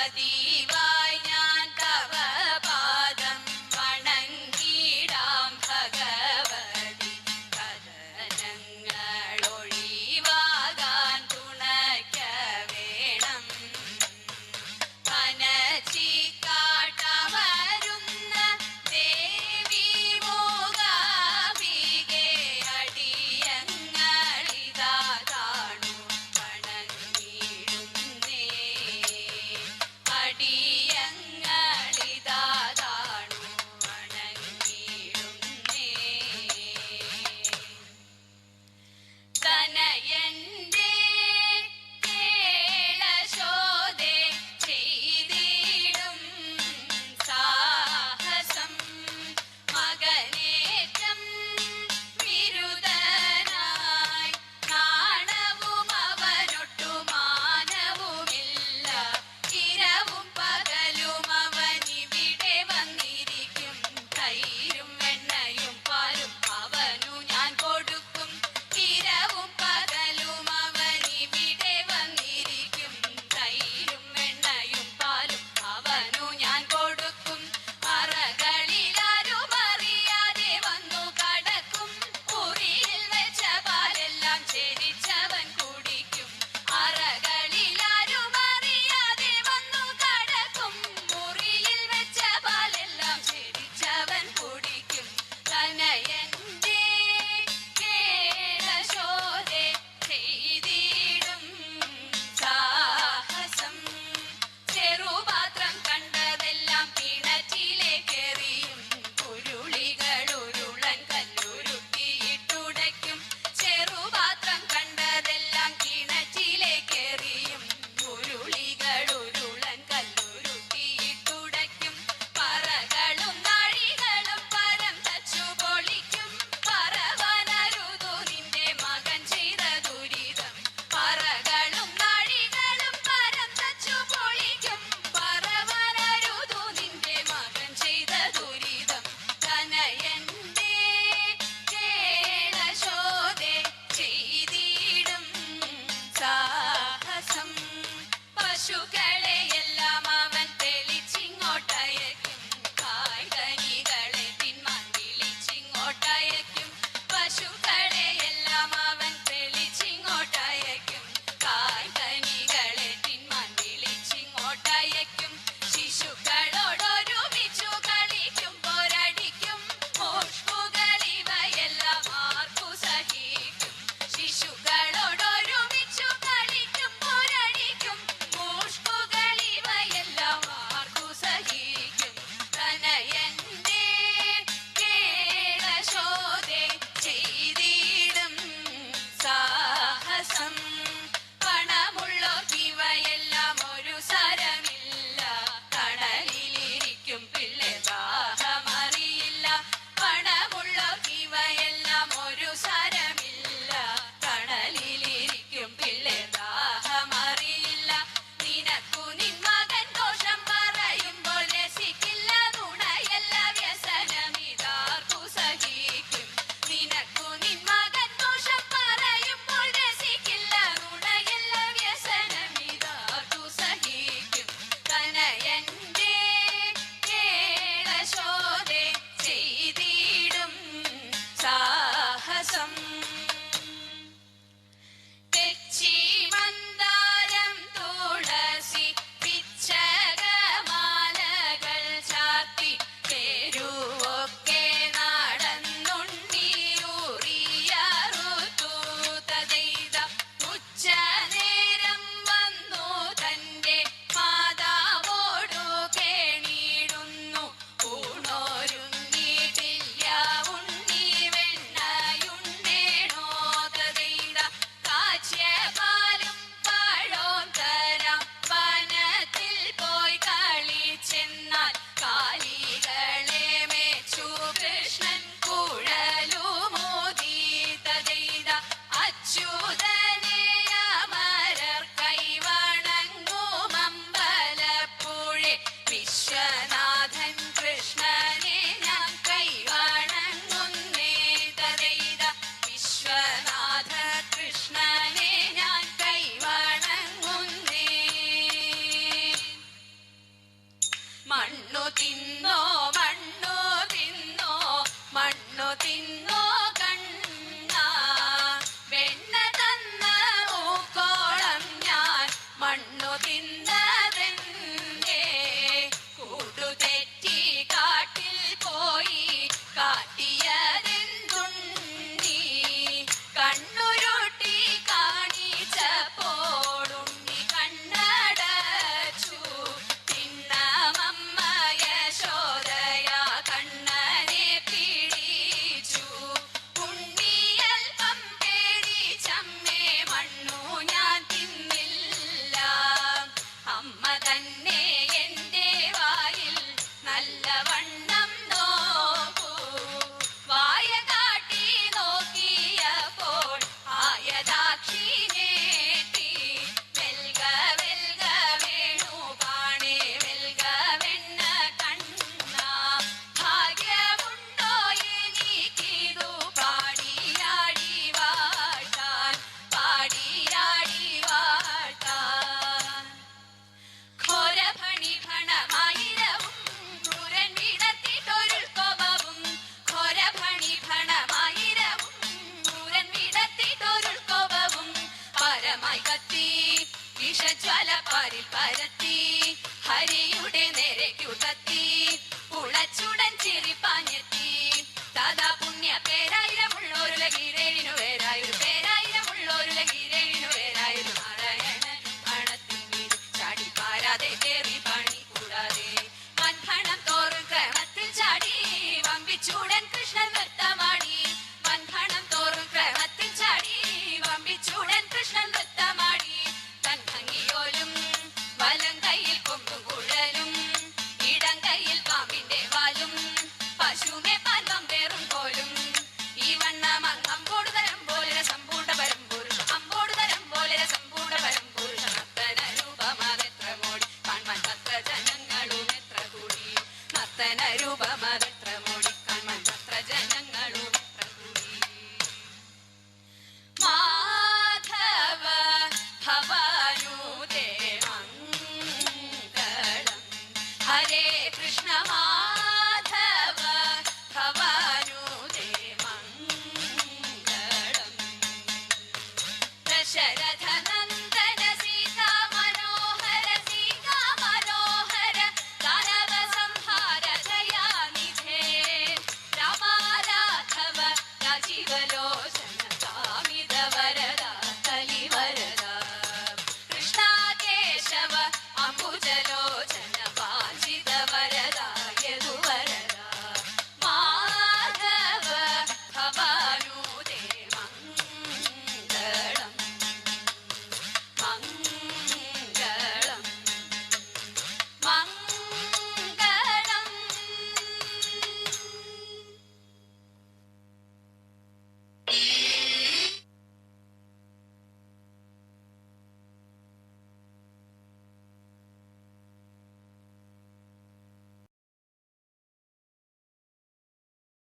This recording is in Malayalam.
പതിവായി ഞാൻ തവ പാദം വണങ്ങിടാം ഭഗവതി കഥനങ്ങൾ ഒഴിവാകാൻ തുണയ്ക്ക വേണം പനച്ചിക്കാട്ടമരുന്ന ദേവി മൂകാംബികേ അടിയങ്ങളിതാ കാണു വണങ്ങിടുന്നേ അടിയങ്ങളിതാ കാണു വണങ്ങിടുന്നേ തനയന്റെ കേളശോധേ ചെയ്തിടും സാഹസം മകനേറ്റം വിരുദ്ധനായി നാണവും അവനൊട്ടു മാനവുമില്ല ഇരവും പകലും അവനിവിടെ വന്നിരിക്കും തൈരും എണ്ണയും പാലും അവനു ഞാൻ കൊടുക്കും ഇരവും പകലും അവനിവിടെ വന്നിരിക്കും തൈരും എണ്ണയും പാലും അവനു ഞാൻ കൊടുക്കും അറകളിലാരും അറിയാതെ വന്നു കടക്കും മുറിയിൽ വെച്ച പാലെല്ലാം ചെരിച്ചവൻ കുടിക്കും അറകളിലാരും അറിയാതെ വന്നു കടക്കും മുറിയിൽ വെച്ച പാലെല്ലാം ചെരിച്ചവൻ കുടിക്കും തനയന്റെ കേളശോധേ ചെയ്തിടും സാഹസം ചെറുപാത്രം കണ്ടതെല്ലാം കിണറ്റിലേക്കെറിയും ഉരുളികൾ ഉരുളൻ കല്ലുരുട്ടിയിട്ടുടയ്ക്കും ചെറുപാത്രം കണ്ടതെല്ലാം കിണറ്റിലേക്കെറിയും ഉരുളികൾ ഉരുളൻ കല്ലുരുട്ടിയിട്ടുടയ്ക്കും പറകളും നാഴികളും പരം തച്ചു പൊളിക്കും പറവനരുതു നിന്റെ മകൻ ചെയ്ത ദുരിതം പറകളും നാഴികളും പരം തച്ചു പൊളിക്കും പറവനരുതു നിന്റെ മകൻ ചെയ്ത ദുരിതം തനയന്റെ കേളശോധേ ചെയ്തിടും സാഹസം പശുക്കളെയെല്ലാം അവൻ തെളിച്ചിങ്ങോട്ടയക്കും കായ്കനികളെ തിന്മാൻ വിളിച്ചിങ്ങോട്ടയക്കും പശുക്കളെയെല്ലാം അവൻ തെളിച്ചിങ്ങോട്ടയക്കും കായ്കനികളെ തിന്മാൻ വിളിച്ചിങ്ങോട്ടയക്കും ശിശുക്കളോടൊരുമിച്ചു കളിക്കും പോരടിക്കും മോഷ്കുകളിവയെല്ലാം ആർക്കു സഹിക്കും ശിശുക്കളോടൊരുമിച്ചു കളിക്കും പോരടിക്കും മോഷ്കു മണ്ണു തിന്നോ മണ്ണു തിന്നോ മണ്ണു തിന്നോ കണ്ണ വെണ്ണ തന്ന മൂക്കോളം ഞാൻ മണ്ണു തിന്നതെന്തേ കൂടുതെറ്റി കാട്ടിൽ പോയി കാട്ടിയതെന്തുണ്ണി കണ്ണുരുട്ടി കാണിച്ചപ്പോഴുണ്ണി കണ്ണടച്ചു തിന്നമമ്മ യശോദയ കണ്ണനെ പിടിച്ചു ഉണ്ണിയൽപ്പം പേടിച്ചമ്മേ മണ്ണു ഞാൻ തിന്നില്ല അമ്മ തന്നെ എന്റെ വായിൽ നല്ലവണ്ണം നോക്കൂ വായ കാട്ടി നോക്കിയപ്പോൾ ആയതാക്ഷിനേട്ടി വെൽക വെൽക വേണു പാണേ വെൽക വെണ്ണ കണ്ണ ഭാഗ്യമുണ്ടോ എനിക്കിതു പാടിയാടി വാഴ്ത്താൻ പാടിയാടി വാഴ്ത്താൻ ഘോരഫണി ഫണമായിരവും ക്രൂരൻ വിടത്തിട്ടൊരുൾക്കൊപവും ഘോരഫണി ഫണമായിരവും ക്രൂരൻ വിടത്തിട്ടൊരുൾക്കൊപവും പരമായി കത്തി വിഷജ്വല പാരിൽ പരത്തി ഹരിയുടെ നേരേക്കുടത്തി ഉളച്ചുടൻ ചിരിപ്പാഞ്ഞെത്തി സദാ പുണ്യ പേരായിരമുള്ളൊരു ലഗീരേഴിനു വേരായൊരു പേരായിരമുള്ളൊരു ലഗീരേഴിനു വേരായൊരു നാരായണൻ പണത്തിൻ മീത് ചാടി പാരാതെ കേറി പണി കൂടാതെ വൻഹണം തോറും ക്രമത്തിൽ ചാടി വമ്പിച്ചൂടൻ കൃഷ്ണൻ നൃത്തമാടി വൻഹണം തോറും ക്രമത്തിൽ ചാടി വമ്പിച്ചൂടൻ കൃഷ്ണൻ നൃത്തമാടി തൻ ഭംഗിയോലും വലം കയ്യിൽ കൊമ്പും കുഴലും ഇടം കയ്യിൽ പാമ്പിന്റെ